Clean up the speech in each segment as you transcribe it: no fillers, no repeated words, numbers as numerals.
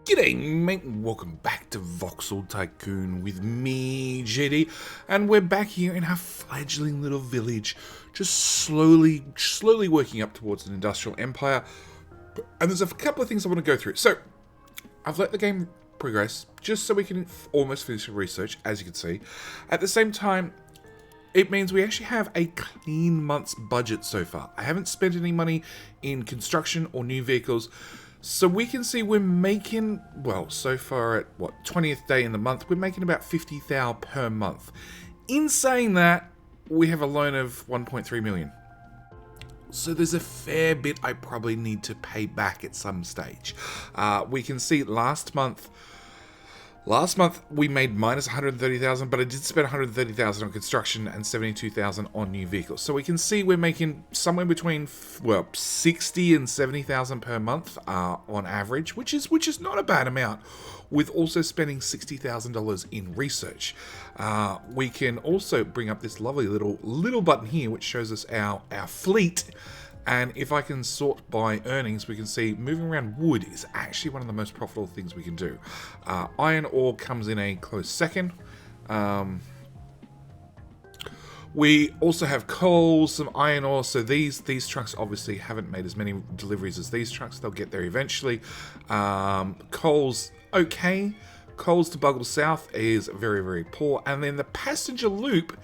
G'day mate, and welcome back to Voxel Tycoon with me, JD, and we're back here in our fledgling little village, just slowly working up towards an industrial empire, and there's a couple of things I want to go through. So, I've let the game progress, just so we can almost finish the research, as you can see. At the same time, it means we actually have a clean month's budget so far. I haven't spent any money in construction or new vehicles, so we can see we're making, well, so far at, 20th day in the month, we're making about 50,000 per month. In saying that, we have a loan of 1.3 million. So there's a fair bit I probably need to pay back at some stage. We can see last month we made minus 130,000, but I did spend 130,000 on construction and 72,000 on new vehicles. So we can see we're making somewhere between 60 and 70,000 per month on average, which is not a bad amount. With also spending $60,000 in research, we can also bring up this lovely little button here, which shows us our fleet. And if I can sort by earnings, we can see moving around wood is actually one of the most profitable things we can do. Iron ore comes in a close second. We also have coal, some iron ore. So these trucks obviously haven't made as many deliveries as these trucks. They'll get there eventually. Coal's okay. Coal's to Buggle South is very, very poor. And then the passenger loop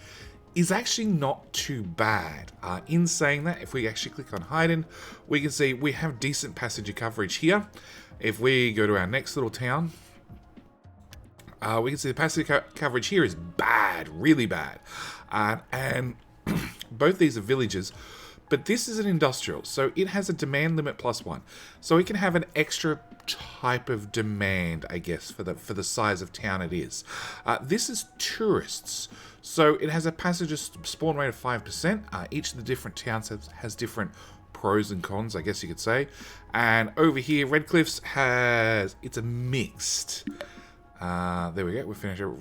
is actually not too bad. In saying that, if we actually click on Hayden, we can see we have decent passenger coverage here. If we go to our next little town, we can see the passenger coverage here is bad, really bad. And both these are villages, but this is an industrial, so it has a demand limit +1. So it can have an extra type of demand, I guess, for the size of town it is. This is tourists. So it has a passenger spawn rate of 5%. Each of the different towns has different pros and cons, I guess you could say. And over here, Redcliffe's it's a mixed. There we go. We finished our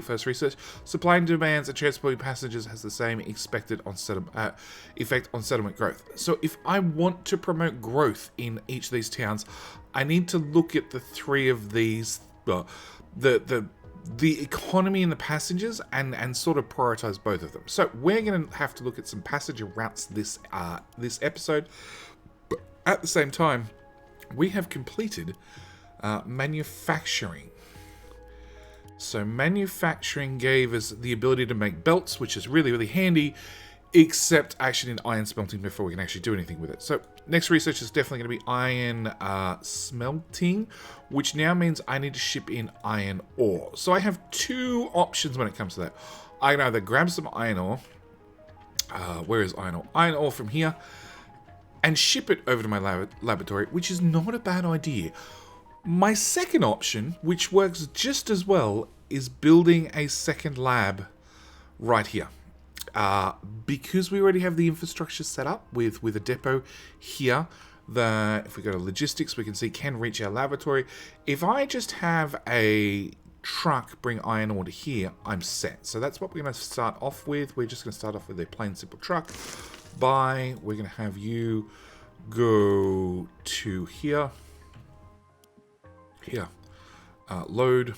first research. Supply and demands and transporting passengers has the same expected effect on settlement growth. So if I want to promote growth in each of these towns, I need to look at the three of these, the economy and the passengers, and sort of prioritize both of them. So we're going to have to look at some passenger routes this episode. But at the same time, we have completed manufacturing. So manufacturing gave us the ability to make belts, which is really, really handy, except actually in iron smelting before we can actually do anything with it. So next research is definitely going to be iron smelting, which now means I need to ship in iron ore. So I have two options when it comes to that. I can either grab some iron ore. Where is iron ore? Iron ore from here, and ship it over to my laboratory, which is not a bad idea. My second option, which works just as well, is building a second lab right here. Because we already have the infrastructure set up with a depot here, if we go to logistics, we can see can reach our laboratory. If I just have a truck bring iron ore to here, I'm set. So that's what we're going to start off with. We're just going to start off with a plain simple truck. We're going to have you go to here. Load,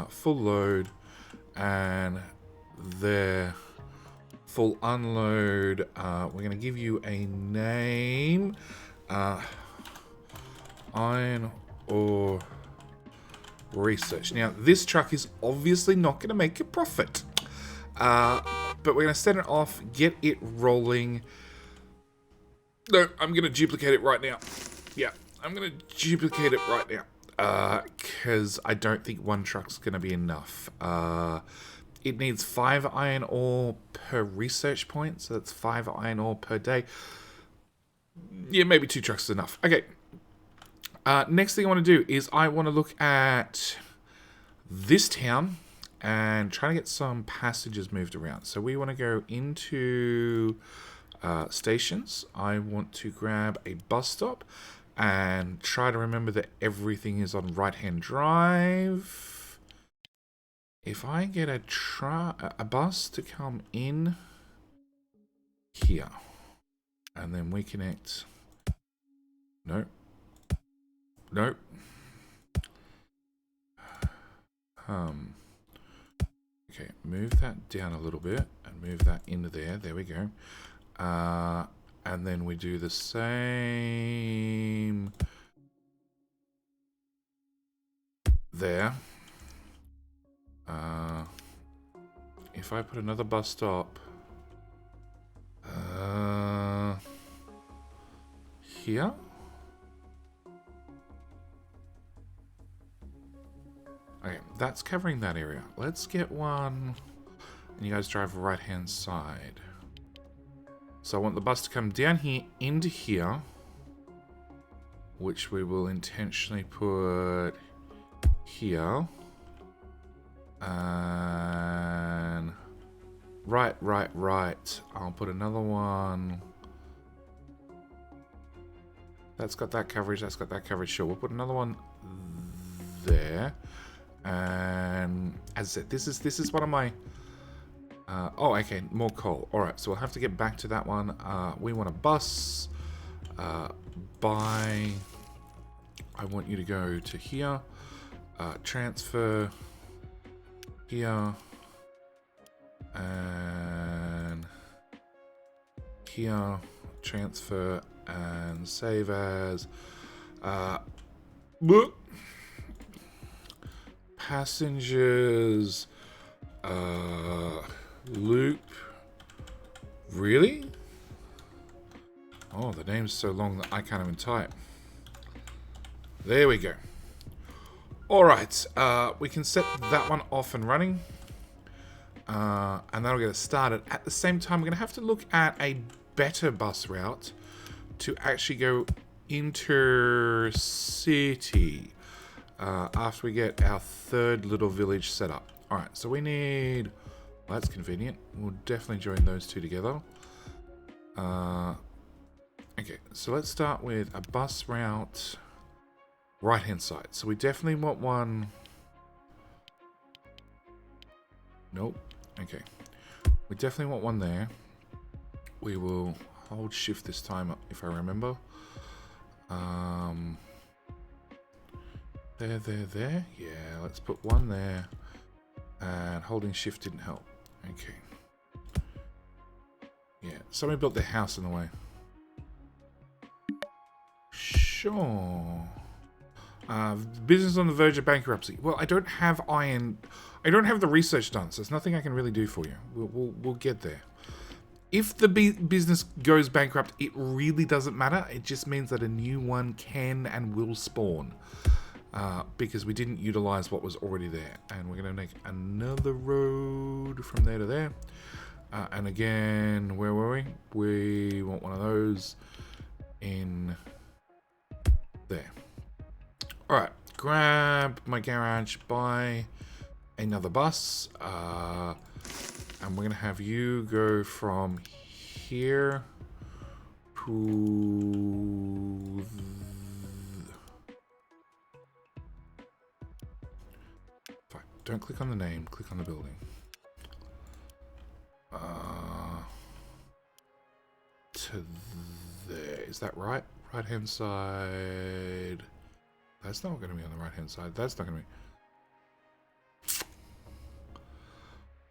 full load, and there, full unload. We're going to give you a name, iron ore research. Now, this truck is obviously not going to make a profit, but we're going to set it off, get it rolling. No, I'm going to duplicate it right now. Yeah, I'm going to duplicate it right now. Because I don't think one truck's going to be enough. It needs 5 iron ore per research point, so that's 5 iron ore per day. Yeah, maybe 2 trucks is enough. Okay. Next thing I want to do is I want to look at this town and try to get some passengers moved around. So we want to go into stations. I want to grab a bus stop and try to remember that everything is on right-hand drive. If I get a bus to come in here, and then we connect. Nope. come. Okay, move that down a little bit and move that into there. There we go. And then we do the same there. If I put another bus stop here. Okay, that's covering that area. Let's get one, and you guys drive right hand side. So I want the bus to come down here into here, which we will intentionally put here. And right. I'll put another one. That's got that coverage. That's got that coverage. Sure, we'll put another one there. And as I said, this is one of my. Oh, okay, more coal. All right, so we'll have to get back to that one. We want a bus. Buy. I want you to go to here. Transfer. Here. And here. Transfer and save as. Passengers. Loop. Really? Oh, the name's so long that I can't even type. There we go. Alright, we can set that one off and running. And that'll get us started. At the same time, we're going to have to look at a better bus route to actually go intercity after we get our third little village set up. Alright, so we need... Well, that's convenient. We'll definitely join those two together. Okay, so let's start with a bus route right hand side. So we definitely want one... Nope. Okay. We definitely want one there. We will hold shift this time, if I remember. There. Yeah, let's put one there. And holding shift didn't help. Okay. Yeah, somebody built their house in the way. Sure. Business on the verge of bankruptcy. Well, I don't have iron. I don't have the research done, so there's nothing I can really do for you. We'll get there. If the business goes bankrupt, it really doesn't matter. It just means that a new one can and will spawn. Because we didn't utilize what was already there. And we're going to make another road from there to there. And again, where were we? We want one of those in there. Alright, grab my garage, buy another bus. And we're going to have you go from here to... Fine, don't click on the name, click on the building. To there, is that right? Right hand side. That's not going to be on the right hand side. That's not going to be.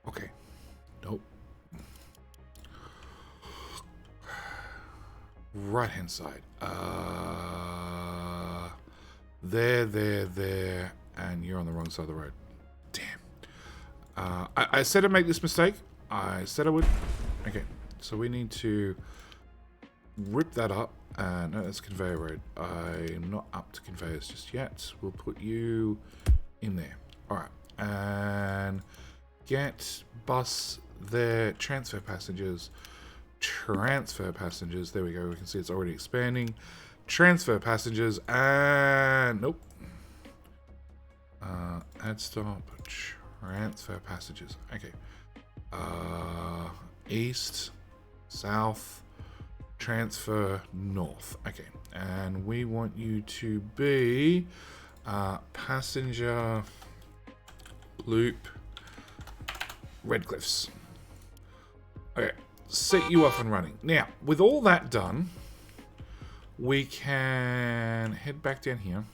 Okay. Nope. Right hand side. There. And you're on the wrong side of the road. Damn. I said I'd make this mistake. I said I would. Okay. So we need to rip that up. No, that's conveyor road. I'm not up to conveyors just yet. We'll put you in there. Alright. And get bus there. Transfer passengers. Transfer passengers. There we go. We can see it's already expanding. Transfer passengers. And... Nope. Add stop. Transfer passengers. Okay. East. South. Transfer north. Okay. And we want you to be passenger loop Redcliffs. Okay. Set you off and running. Now, with all that done, we can head back down here.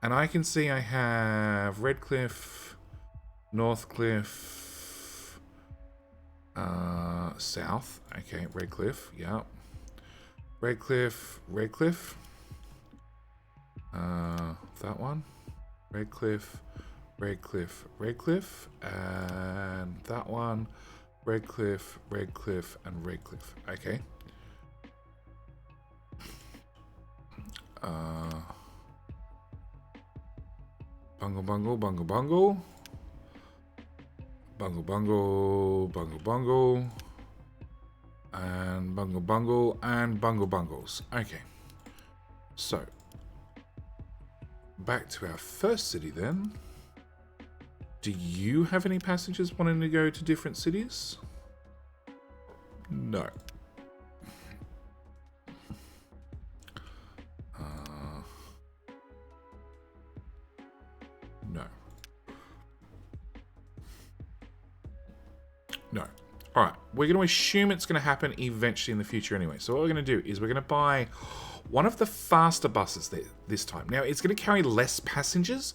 And I can see I have Redcliffe, Northcliffe. South. Okay, Redcliffe. Yeah. Redcliffe. Redcliffe. That one. Redcliffe. Redcliffe. Redcliffe. And that one. Redcliffe. Redcliffe. And Redcliffe. Okay. Bungle, bungle, bungle, bungle. Bungle, bungle, bungle, bungle. And bungle, bungle, and bungle, bungles. Okay. So, back to our first city then. Do you have any passengers wanting to go to different cities? No. No. No. All right. We're going to assume it's going to happen eventually in the future anyway. So what we're going to do is we're going to buy one of the faster buses this time. Now, it's going to carry less passengers,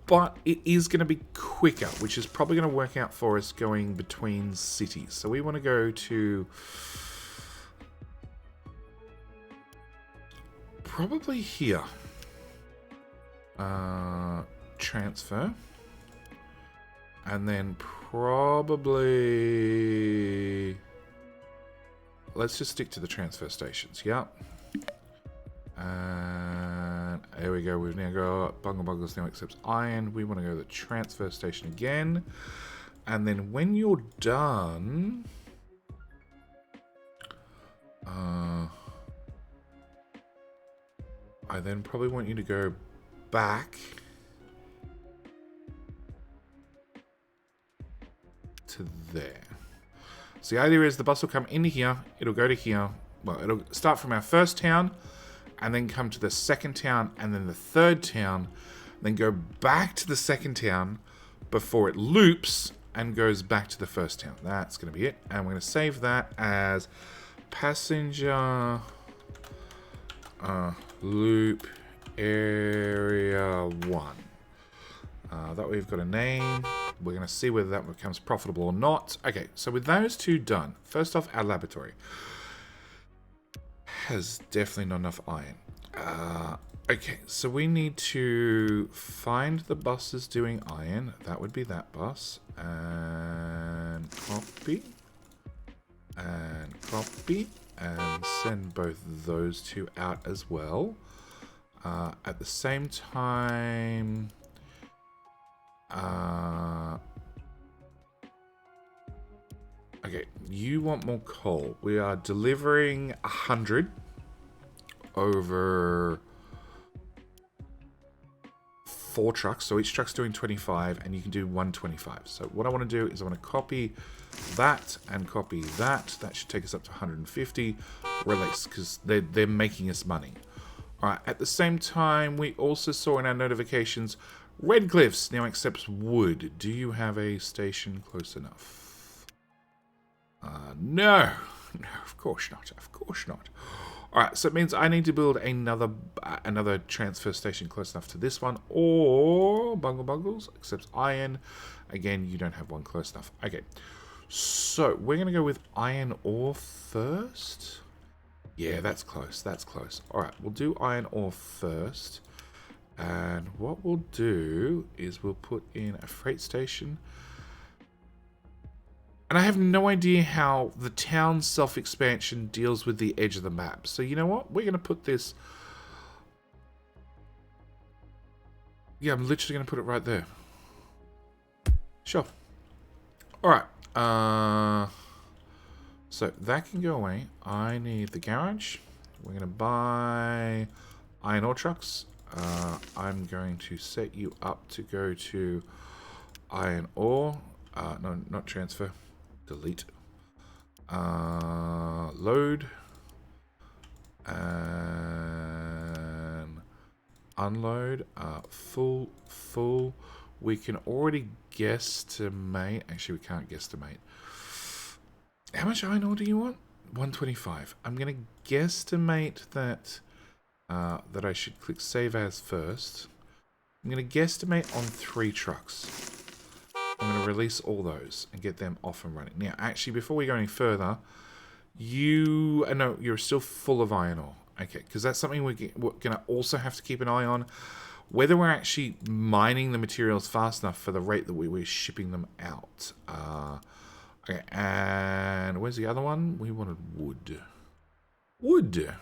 but it is going to be quicker, which is probably going to work out for us going between cities. So we want to go to probably here. Transfer. And then probably... Let's just stick to the transfer stations. Yep. And there we go. We've now got Bungle Bungles now accepts iron. We want to go to the transfer station again. And then when you're done... I then probably want you to go back to there. So the idea is the bus will come into here, it'll go to here. Well, it'll start from our first town and then come to the second town and then the third town, then go back to the second town before it loops and goes back to the first town. That's going to be it. And we're going to save that as passenger loop area 1. That way we've got a name. We're going to see whether that becomes profitable or not. Okay, so with those two done, first off, our laboratory has definitely not enough iron. Okay, so we need to find the buses doing iron. That would be that bus. And copy. And copy. And send both those two out as well. At the same time... okay, you want more coal. We are delivering 100 over 4 trucks. So each truck's doing 25 and you can do 125. So what I want to do is I want to copy that and copy that. That should take us up to 150. Release, because they're making us money. Alright, at the same time, we also saw in our notifications Redcliffe's now accepts wood. Do you have a station close enough? No. No, of course not. Of course not. Alright, so it means I need to build another transfer station close enough to this one. Or Bungle Bungles accepts iron. Again, you don't have one close enough. Okay. So, we're going to go with iron ore first. Yeah, that's close. That's close. Alright, we'll do iron ore first. And what we'll do is we'll put in a freight station. And I have no idea how the town self-expansion deals with the edge of the map. So you know what? We're going to put this... Yeah, I'm literally going to put it right there. Sure. Alright. So that can go away. I need the garage. We're going to buy iron ore trucks. I'm going to set you up to go to iron ore. No, not transfer. Delete. Load. And unload. Full. We can already guesstimate. Actually, we can't guesstimate. How much iron ore do you want? 125. I'm going to guesstimate that... that I should click Save As first. I'm going to guesstimate on 3 trucks. I'm going to release all those and get them off and running. Now, actually, before we go any further, you... no, you're still full of iron ore. Okay, because that's something we're going to also have to keep an eye on. Whether we're actually mining the materials fast enough for the rate that we're shipping them out. Okay, and where's the other one? We wanted wood. Wood!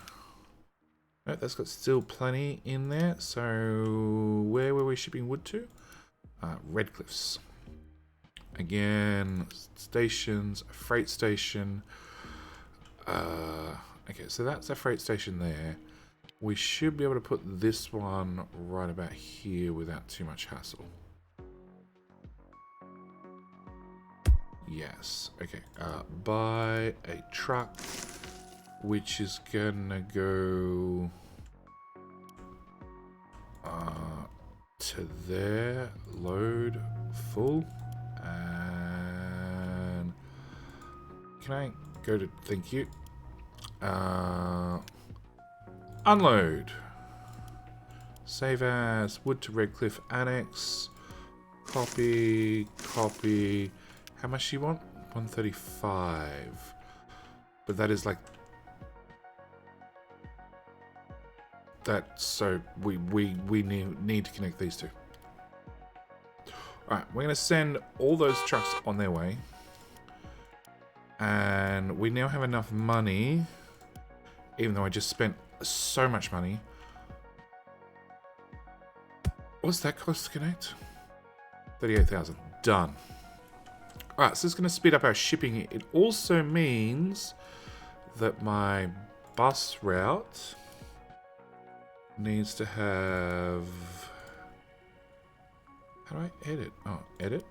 No, that's got still plenty in there. So, where were we shipping wood to? Red Cliffs. Again, stations, a freight station. Okay, so that's a freight station there. We should be able to put this one right about here without too much hassle. Yes. Okay. Buy a truck, which is gonna go to there. Load full. And can I go to thank you? Unload. Save as wood to Redcliffe Annex. Copy. Copy. How much do you want? 135. But that is like that. So we need to connect these two. Alright, we're going to send all those trucks on their way. And we now have enough money, even though I just spent so much money. What's that cost to connect? 38,000. Done. Alright, so it's going to speed up our shipping. It also means that my bus route needs to have... How do I edit? Oh, edit.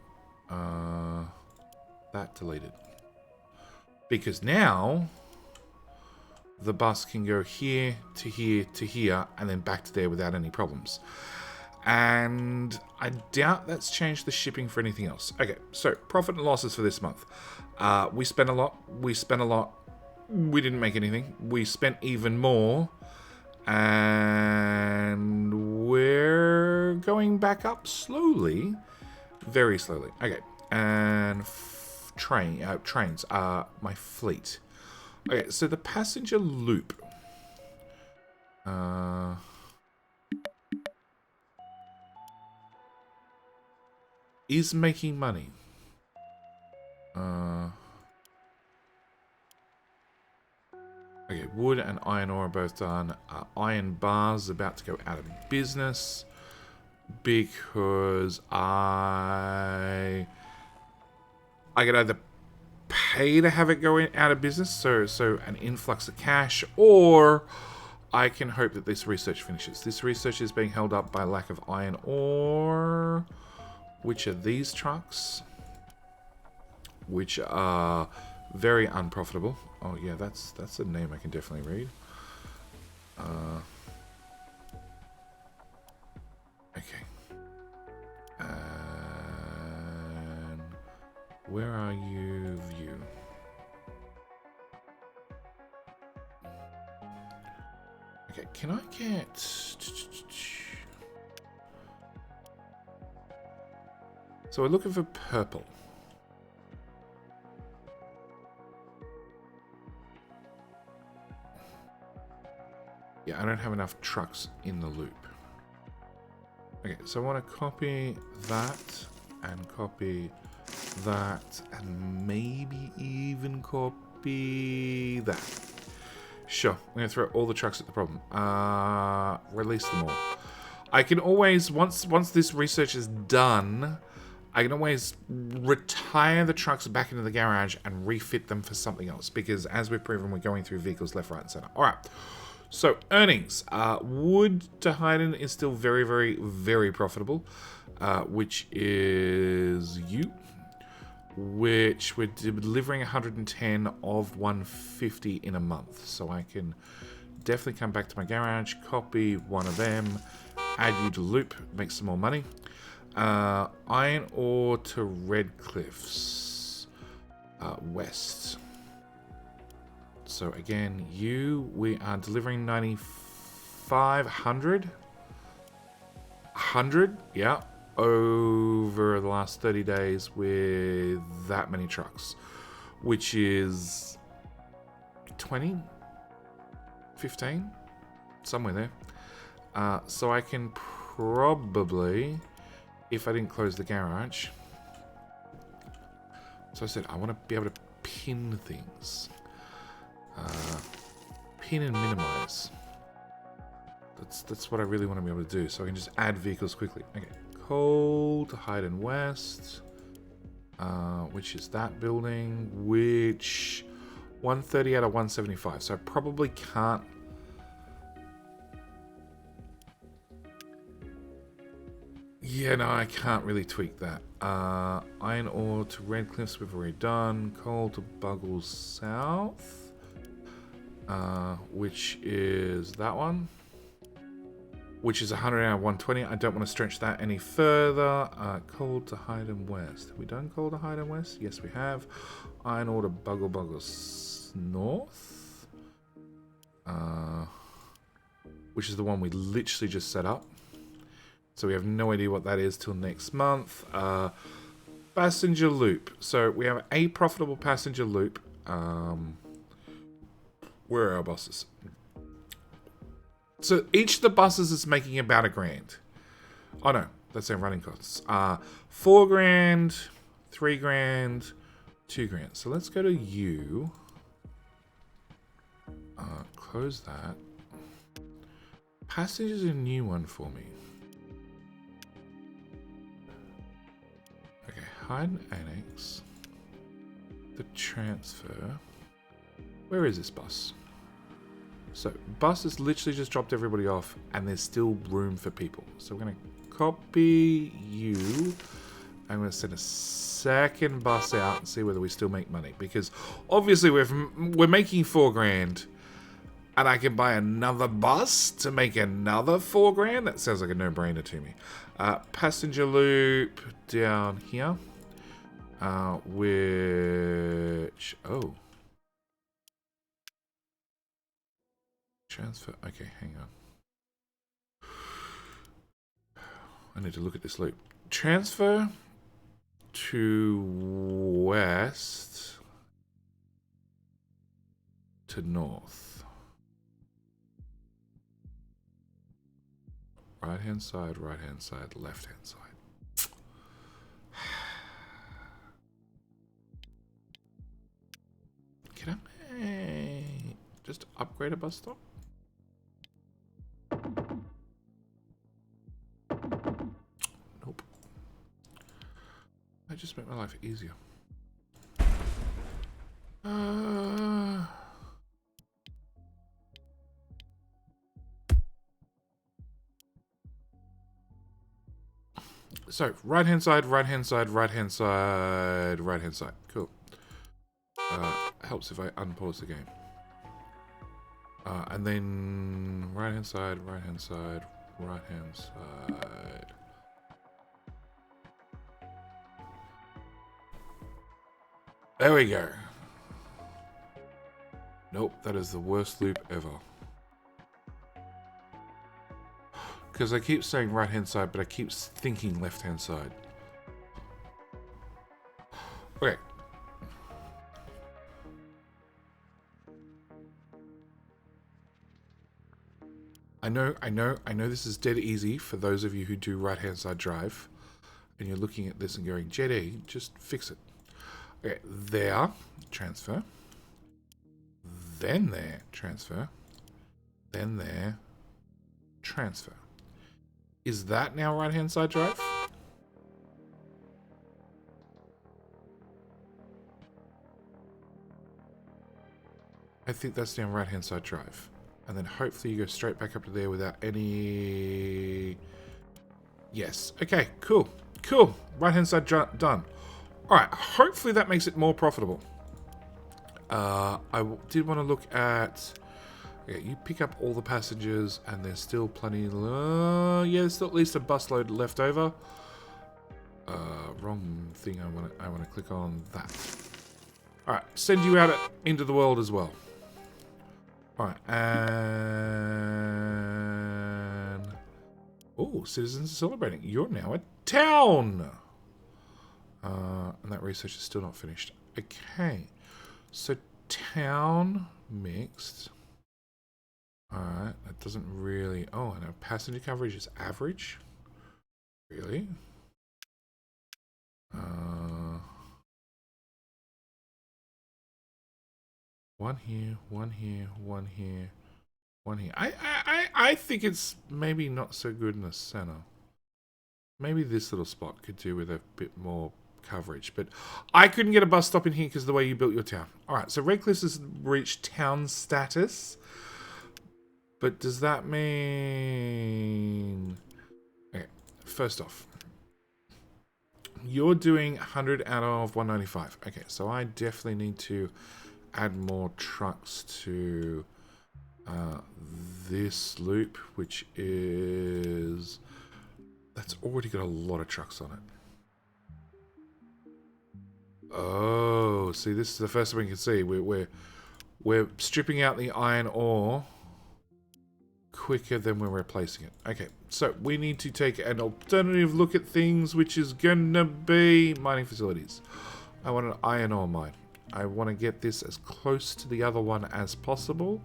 That deleted. Because now the bus can go here to here to here and then back to there without any problems. And I doubt that's changed the shipping for anything else. Okay, so profit and losses for this month. We spent a lot. We spent a lot. We didn't make anything. We spent even more. And we're going back up slowly. Very slowly. Okay, and trains are my fleet. Okay, so the passenger loop. Is making money. Okay, wood and iron ore are both done. Iron bars about to go out of business because I could either pay to have it go out of business, so an influx of cash, or I can hope that this research finishes. This research is being held up by lack of iron ore, which are these trucks, which are very unprofitable. Oh yeah, that's a name I can definitely read. Okay. And where are you, view? Okay, can I get... So we're looking for purple. Yeah, I don't have enough trucks in the loop. Okay, so I want to copy that and copy that and maybe even copy that. Sure, I'm going to throw all the trucks at the problem. Release them all. I can always, once this research is done, I can always retire the trucks back into the garage and refit them for something else. Because as we've proven, we're going through vehicles left, right, and center. All right. So, earnings. Wood to Hayden is still very, very, very profitable. Which is you. Which we're delivering 110 of 150 in a month. So I can definitely come back to my garage, copy one of them, add you to loop, make some more money. Iron ore to Red Cliffs. West. So again, we are delivering 95, 100. 100, yeah. over the last 30 days with that many trucks, which is 20, 15, somewhere there. So I can probably, if I didn't close the garage, so I said I want to be able to pin things. Pin and minimize. That's what I really want to be able to do. So I can just add vehicles quickly. Okay, coal to Hyden West, which is that building, which 130 out of 175. So I probably can't. Yeah, no, I can't really tweak that. Iron ore to Red Cliffs, we've already done. Coal to Buggles South, which is that one, which is 100 out of 120. I don't want to stretch that any further. Coal to Hyden West. Have we done coal to Hyden West? Yes, we have. Iron ore to Buggles North, which is the one we literally just set up. So we have no idea what that is till next month. Passenger loop. So we have a profitable passenger loop. Where are our buses? So each of the buses is making about $1,000. Oh no, that's their running costs. 4 grand, 3 grand, 2 grand. So let's go to you. Close that. Passenger's a new one for me. Okay, hide and annex. The transfer. Where is this bus? So bus has literally just dropped everybody off and there's still room for people. So we're going to copy you. I'm going to send a second bus out and see whether we still make money. Because obviously we're making 4 grand. And I can buy another bus to make another 4 grand. That sounds like a no-brainer to me. Passenger loop down here. Which... Oh. Transfer. Okay, hang on. I need to look at this loop. Transfer to west to north. Right hand side, left hand side. Can I just upgrade a bus stop? Nope. I just make my life easier. So, right hand side, right hand side, right hand side, right hand side. Cool. Helps if I unpause the game. And then right hand side, right hand side, right hand side. There we go. Nope, that is the worst loop ever. Because I keep saying right hand side, but I keep thinking left hand side. Okay. I know this is dead easy for those of you who do right hand side drive. And you're looking at this and going, JD, just fix it. Okay, there, transfer. Then there, transfer. Then there, transfer. Is that now right hand side drive? I think that's now right hand side drive. And then hopefully you go straight back up to there without any... Yes. Okay, cool. Cool. Right hand side done. Alright, hopefully that makes it more profitable. I did want to look at... Okay, you pick up all the passengers and there's still plenty... yeah, there's still at least a busload left over. Wrong thing I want to click on that. Alright, send you out into the world as well. Alright, and... Oh, citizens are celebrating. You're now a town. And that research is still not finished. Okay. So town mixed. Alright, that doesn't really... Oh, and our passenger coverage is average? Really? One here, one here, one here, one here. I think it's maybe not so good in the center. Maybe this little spot could do with a bit more coverage. But I couldn't get a bus stop in here because of the way you built your town. Alright, so Redcliffe has reached town status. But does that mean... Okay, first off. You're doing 100 out of 195. Okay, so I definitely need to add more trucks to this loop, which is... That's already got a lot of trucks on it. Oh, see, this is the first thing we can see. We're stripping out the iron ore quicker than we're replacing it. Okay, so we need to take an alternative look at things, which is gonna be mining facilities. I want an iron ore mine. I want to get this as close to the other one as possible,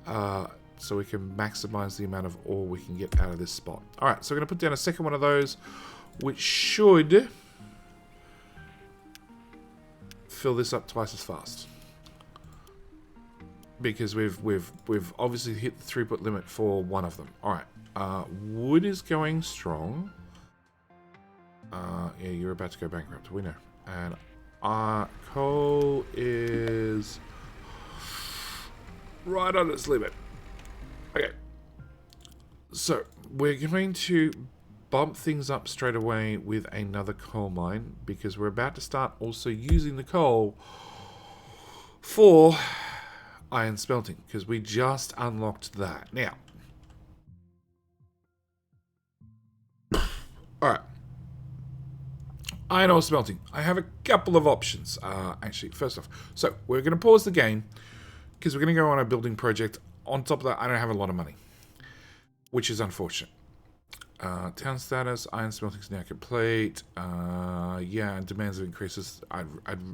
so we can maximize the amount of ore we can get out of this spot. Alright, so we're going to put down a second one of those, which should fill this up twice as fast. Because we've obviously hit the throughput limit for one of them. Alright, wood is going strong. Yeah, you're about to go bankrupt, we know. And coal is right on its limit. Okay. So, we're going to bump things up straight away with another coal mine, because we're about to start also using the coal for iron smelting, because we just unlocked that. Now, alright. Iron ore smelting. I have a couple of options. Actually, first off, so we're going to pause the game because we're going to go on a building project. On top of that, I don't have a lot of money, which is unfortunate. Town status, iron smelting is now complete. Yeah, and demands of increases. I'd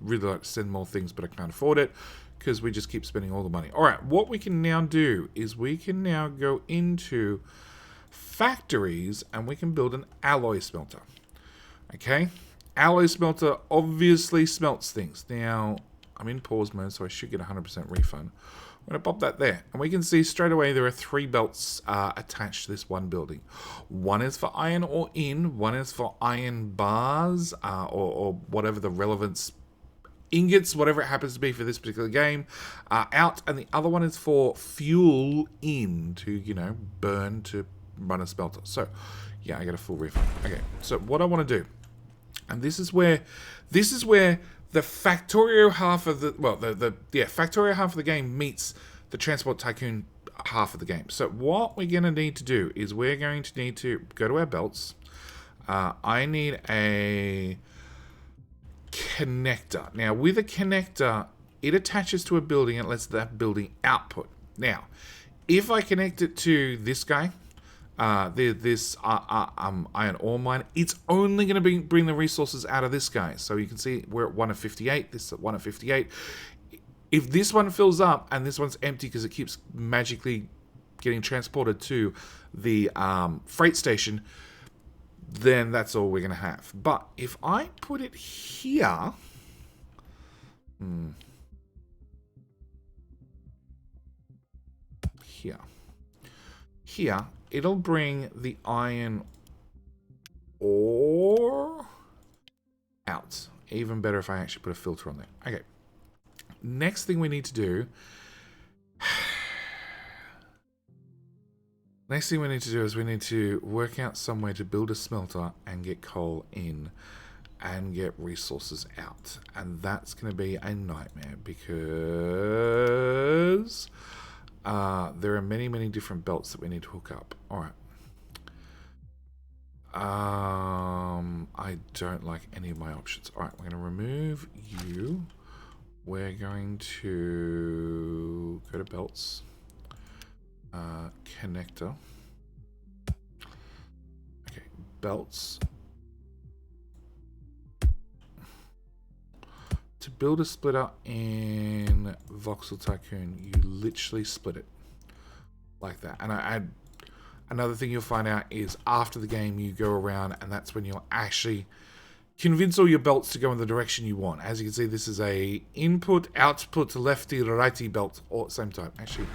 really like to send more things, but I can't afford it because we just keep spending all the money. All right, what we can now do is we can now go into factories and we can build an alloy smelter. Okay. Alloy smelter obviously smelts things. Now, I'm in pause mode, so I should get 100% refund. I'm going to pop that there. And we can see straight away there are 3 belts attached to this one building. One is for iron ore in, one is for iron bars, or whatever the relevance, ingots, whatever it happens to be for this particular game, out. And the other one is for fuel in to, you know, burn to run a smelter. So, yeah, I get a full refund. Okay, so what I want to do, and this is where the Factorio half of the, well, Factorio half of the game meets the Transport Tycoon half of the game. So what we're going to need to do is we're going to need to go to our belts. I need a connector. Now, with a connector, it attaches to a building and lets that building output. Now, if I connect it to this guy, this iron ore mine, it's only going to bring the resources out of this guy. So you can see we're at 1 of 58. This is at 1 of 58. If this one fills up and this one's empty because it keeps magically getting transported to the freight station, then that's all we're going to have. But if I put it here... Here, it'll bring the iron ore out. Even better if I actually put a filter on there. Okay. Next thing we need to do... Next thing we need to do is we need to work out some way to build a smelter and get coal in and get resources out. And that's going to be a nightmare because... there are many, many different belts that we need to hook up. Alright. I don't like any of my options. Alright, we're going to remove you. We're going to go to belts. Connector. belts. To build a splitter in Voxel Tycoon, you literally split it like that. And another thing you'll find out is after the game you go around and that's when you'll actually convince all your belts to go in the direction you want. As you can see, this is a input, output, lefty, righty belt all at the same time. Actually,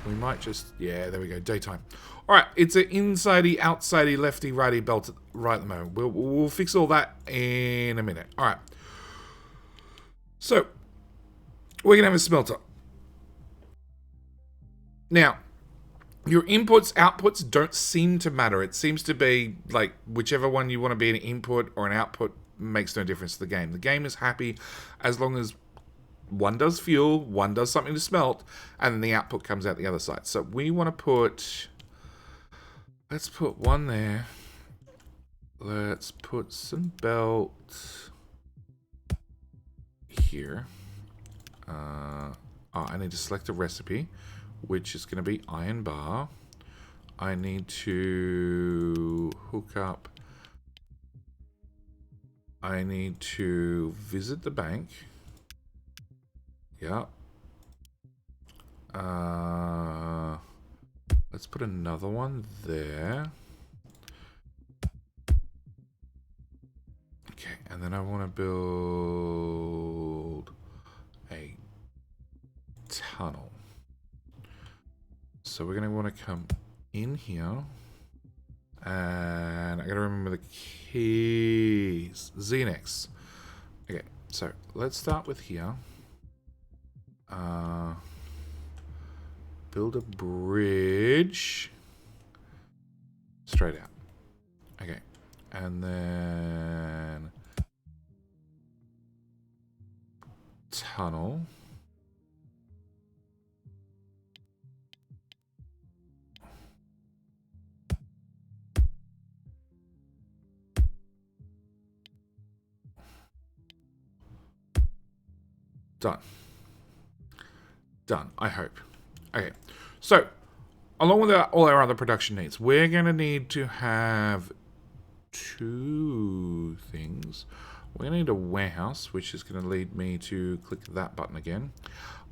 we might just, yeah, there we go, daytime. All right, it's an insidey, outsidey, lefty, righty belt right at the moment. We'll fix all that in a minute. All right. So, we're going to have a smelter. Now, your inputs, outputs don't seem to matter. It seems to be like whichever one you want to be an input or an output makes no difference to the game. The game is happy as long as one does fuel, one does something to smelt, and then the output comes out the other side. So we want to put, let's put one there. Let's put some belt here. I need to select a recipe, which is going to be iron bar. I need to hook up. I need to visit the bank. Yeah. Let's put another one there. Okay, and then I want to build a tunnel. So we're going to want to come in here. And I got to remember the keys. Z and X. Okay, so let's start with here. Build a bridge. Straight out. Okay, and then tunnel. Done. Done, I hope. Okay, so along with all our other production needs, we're going to need to have two things. We're going to need a warehouse, which is going to lead me to click that button again.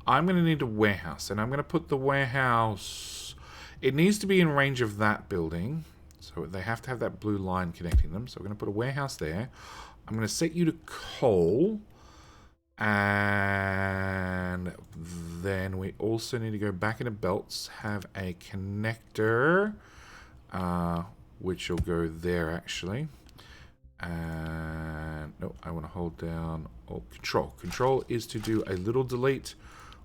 I'm going to need a warehouse, and I'm going to put the warehouse... It needs to be in range of that building, so they have to have that blue line connecting them. So we're going to put a warehouse there. I'm going to set you to coal. And then we also need to go back into belts, have a connector, which will go there actually. And no, I want to hold down control. Control is to do a little delete.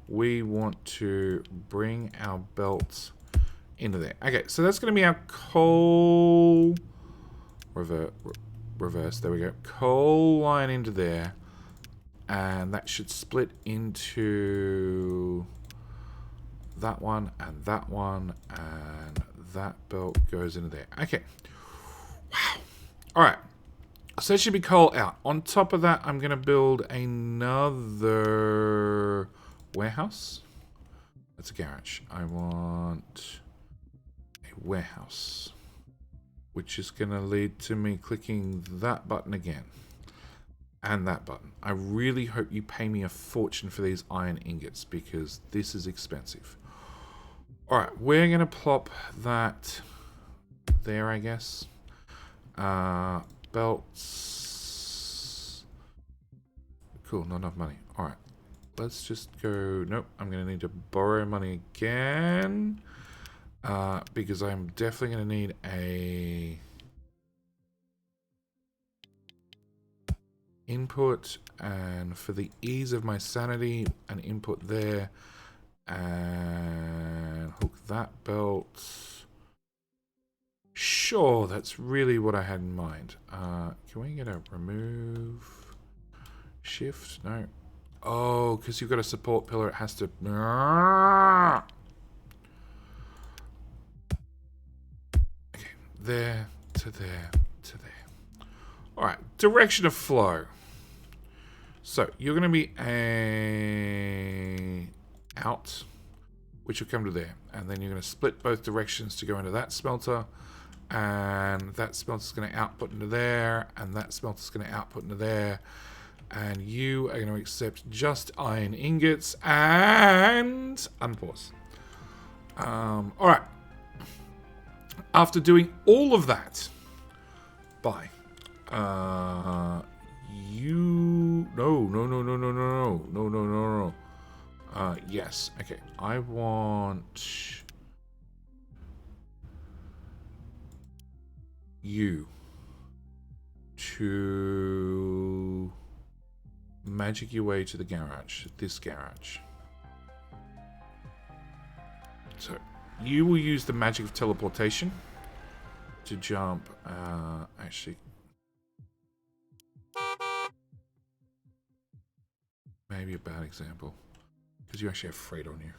We want to bring our belt into there. Okay, so that's going to be our coal reverse. There we go. Coal line into there. And that should split into that one, and that belt goes into there. Okay. Wow. All right. So it should be coal out. On top of that, I'm going to build another warehouse. That's a garage. I want a warehouse, which is going to lead to me clicking that button again. And that button. I really hope you pay me a fortune for these iron ingots because this is expensive. Alright, we're going to plop that there, I guess. Belts. Cool, not enough money. Alright, let's just go... Nope, I'm going to need to borrow money again. Because I'm definitely going to need a... input, and for the ease of my sanity, an input there, and hook that belt. Sure, that's really what I had in mind. Can we get a remove? Shift? No. Oh, because you've got a support pillar, it has to... Okay, there to there to there. Alright, direction of flow. So, you're going to be a out, which will come to there. And then you're going to split both directions to go into that smelter. And that smelter's going to output into there, and that smelter's going to output into there. And you are going to accept just iron ingots and unpause. Alright. After doing all of that, bye. No. Yes. Okay. I want you to magic your way to the garage. This garage. So, you will use the magic of teleportation to jump. Actually, maybe a bad example. Because you actually have freight on you.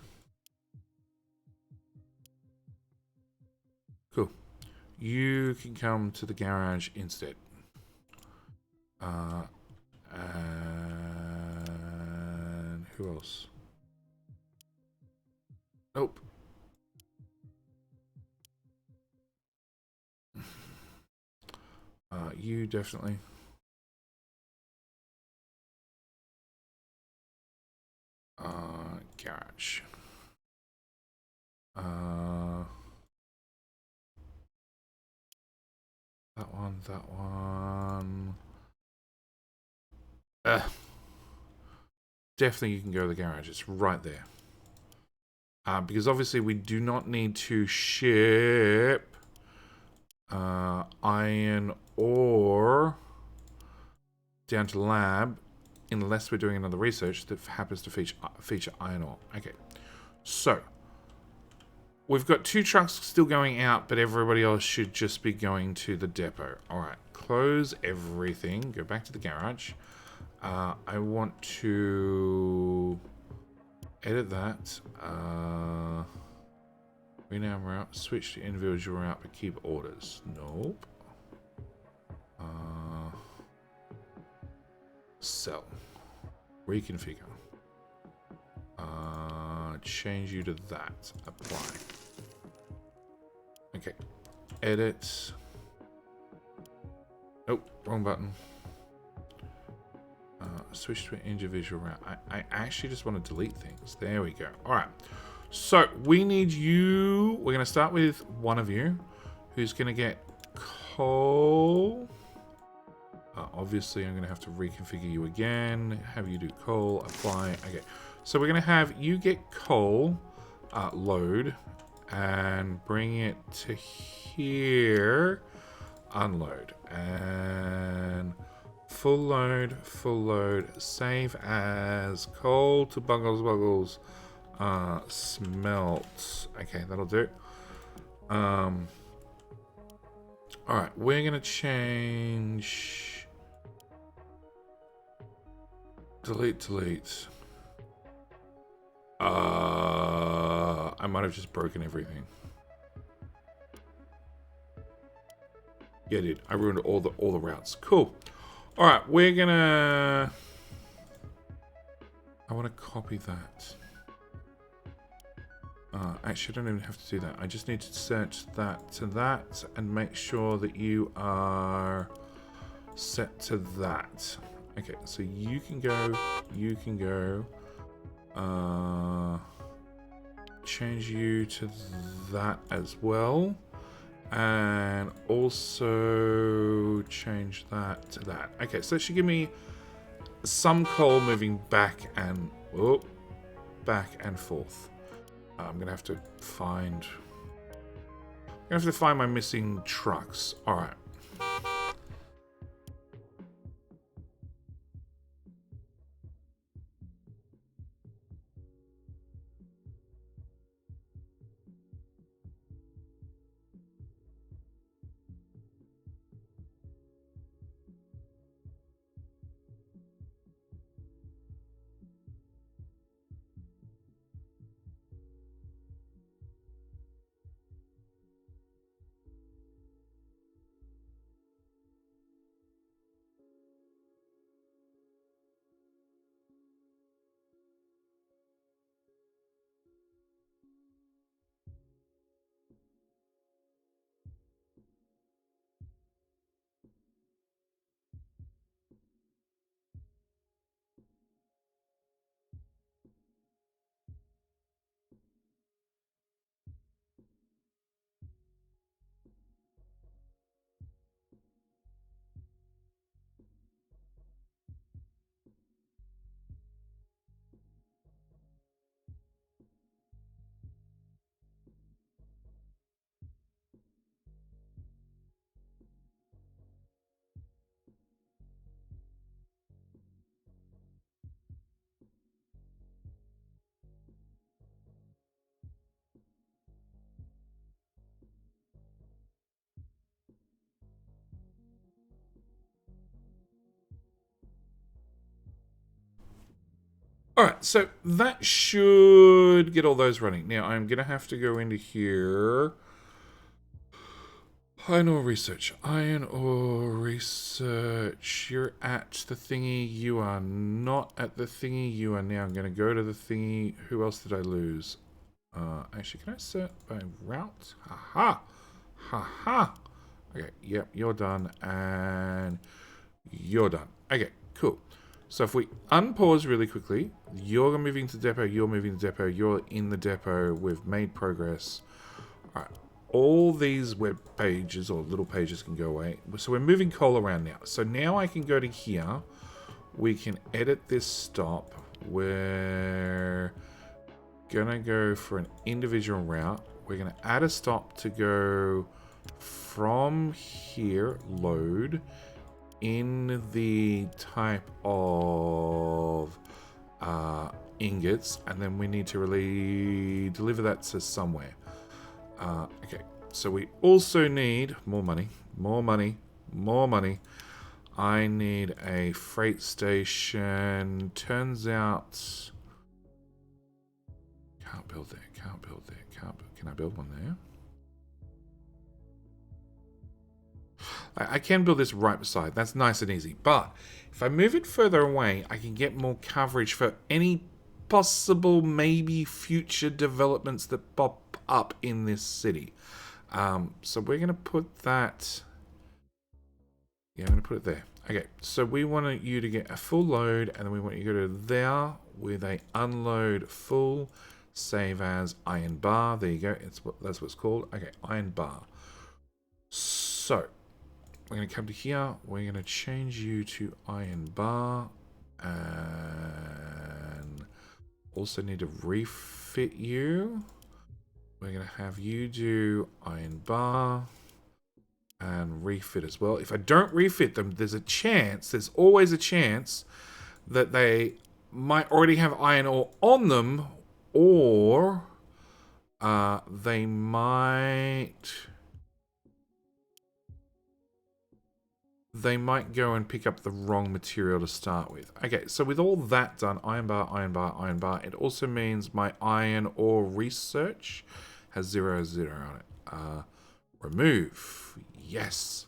Cool. You can come to the garage instead. And who else? Nope. You definitely. Garage. That one. Definitely you can go to the garage. It's right there. Because obviously we do not need to ship iron ore down to lab unless we're doing another research that happens to feature iron ore. Okay, so we've got 2 trucks still going out, but everybody else should just be going to the depot. Alright, close everything. Go back to the garage. I want to edit that. Rename route. Switch to individual route, but keep orders. Nope. Sell. Reconfigure. Change you to that. Apply. Okay. Edit. Nope. Wrong button. Switch to an individual route. I actually just want to delete things. There we go. Alright. So, we need you. We're going to start with one of you who's going to get coal. Obviously, I'm going to have to reconfigure you again. Have you do coal. Apply. Okay. So, we're going to have you get coal. Load. And bring it to here. Unload. And full load. Full load. Save as coal to buggles. Smelt. Okay, that'll do. Alright, we're gonna change. Delete. I might have just broken everything. Yeah, dude, I ruined all the routes. Cool. Alright, we're gonna. I want to copy that. Actually, I don't even have to do that. I just need to set that to that and make sure that you are set to that. Okay, so you can go. Change you to that as well. And also change that to that. Okay, so that should give me some coal moving back and forth. I'm gonna have to find my missing trucks. All right. Alright, so that should get all those running. Now, I'm going to have to go into here. Iron ore research. Iron ore research. You're at the thingy. You are not at the thingy. You are now going to go to the thingy. Who else did I lose? Actually, can I set by route? Haha. Haha. Okay, yep, you're done. And you're done. Okay, cool. So if we unpause really quickly, you're moving to depot, you're moving to depot, you're in the depot, we've made progress. Alright, all these web pages or little pages can go away. So we're moving coal around now. So now I can go to here, we can edit this stop. We're gonna go for an individual route. We're gonna add a stop to go from here, load, in the type of ingots, and then we need to really deliver that to somewhere. Okay, so we also need more money, more money, more money. I need a freight station. Turns out, can't build there, can't build there, can't build. Can I build one there? I can build this right beside. That's nice and easy. But if I move it further away, I can get more coverage for any possible, maybe future developments that pop up in this city. So we're going to put that... Yeah, I'm going to put it there. Okay, so we want you to get a full load, and then we want you to go to there with a unload full, save as iron bar. There you go. That's what it's called. Okay, iron bar. So... we're going to come to here. We're going to change you to iron bar. And also need to refit you. We're going to have you do iron bar. And refit as well. If I don't refit them, there's a chance, there's always a chance, that they might already have iron ore on them. Or they might go and pick up the wrong material to start with. Okay, so with all that done, iron bar, iron bar, iron bar, it also means my iron ore research has 0, 0 on it. Remove. Yes.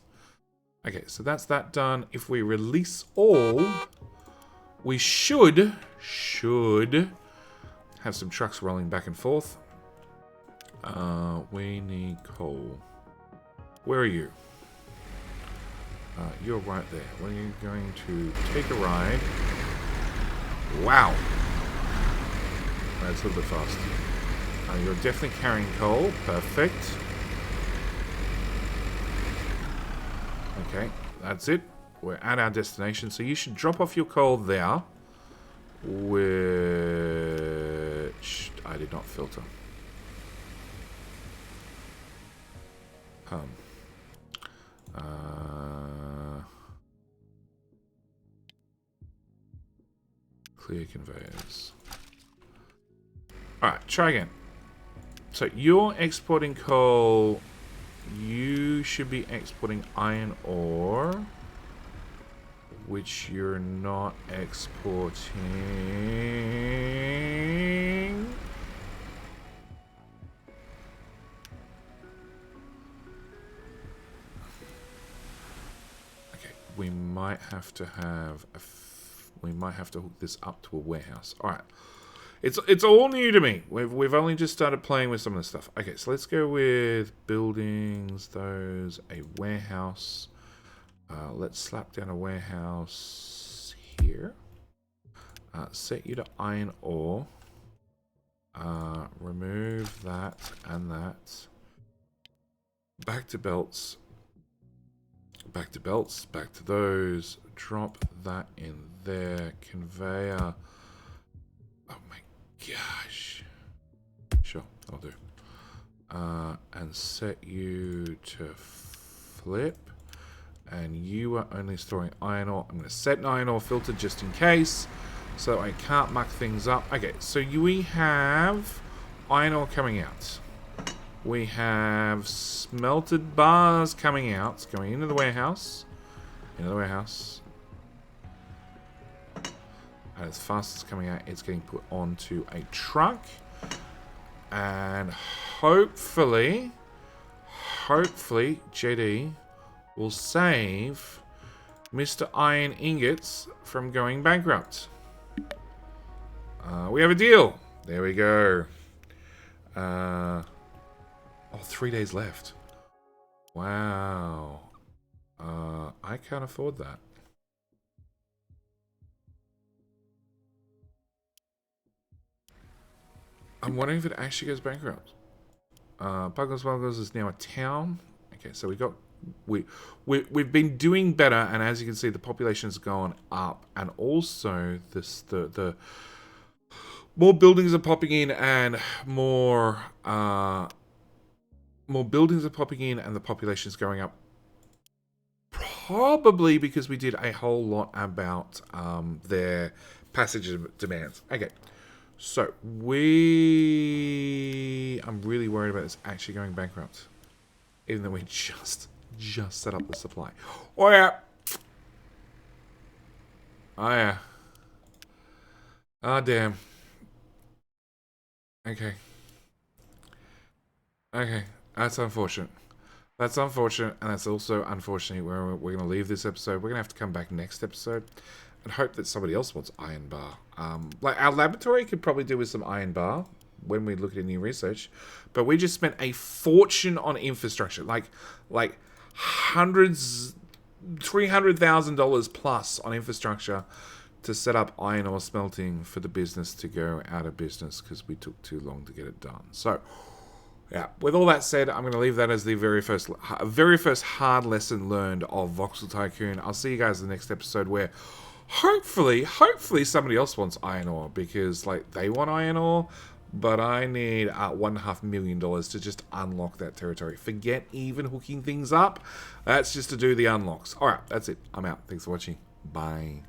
Okay, so that's that done. If we release all, we should have some trucks rolling back and forth. We need coal. Where are you? You're right there. We're going to take a ride. Wow. That's a little bit fast. You're definitely carrying coal. Perfect. Okay, that's it. We're at our destination. So you should drop off your coal there. Which I did not filter. Clear conveyors. Alright, try again. So you're exporting coal. You should be exporting iron ore, which you're not exporting. Okay, we might have to have we might have to hook this up to a warehouse. All right. It's all new to me. We've only just started playing with some of this stuff. Okay, so let's go with buildings, those, a warehouse. Let's slap down a warehouse here. Set you to iron ore. Remove that and that. Back to belts. Back to belts. Back to those. Drop that in there. Conveyor. Oh my gosh. Sure, I'll do. And set you to flip. And you are only storing iron ore. I'm going to set an iron ore filter just in case, so I can't muck things up. Okay, so we have iron ore coming out. We have smelted bars coming out. It's going into the warehouse. Into the warehouse. And as fast as it's coming out, it's getting put onto a truck. And hopefully, JD will save Mr. Iron Ingots from going bankrupt. We have a deal. There we go. 3 days left. Wow. I can't afford that. I'm wondering if it actually goes bankrupt. Puggles is now a town. Okay, so we've been doing better, and as you can see, the population's gone up, and also the more buildings are popping in, and more buildings are popping in, and the population's going up. Probably because we did a whole lot about their passage demands. Okay. So, I'm really worried about this actually going bankrupt. Even though we just set up the supply. Oh, yeah. Oh, yeah. Oh, damn. Okay. Okay. That's unfortunate. That's unfortunate, and that's also, unfortunately, we're going to leave this episode. We're going to have to come back next episode and hope that somebody else wants iron bar. Like, our laboratory could probably do with some iron bar when we look at new research, but we just spent a fortune on infrastructure, like hundreds, $300,000 plus on infrastructure to set up iron ore smelting for the business to go out of business because we took too long to get it done. So, yeah, with all that said, I'm going to leave that as the very first hard lesson learned of Voxel Tycoon. I'll see you guys in the next episode where hopefully somebody else wants iron ore because, like, they want iron ore, but I need $1.5 million to just unlock that territory. Forget even hooking things up. That's just to do the unlocks. All right, that's it. I'm out. Thanks for watching. Bye.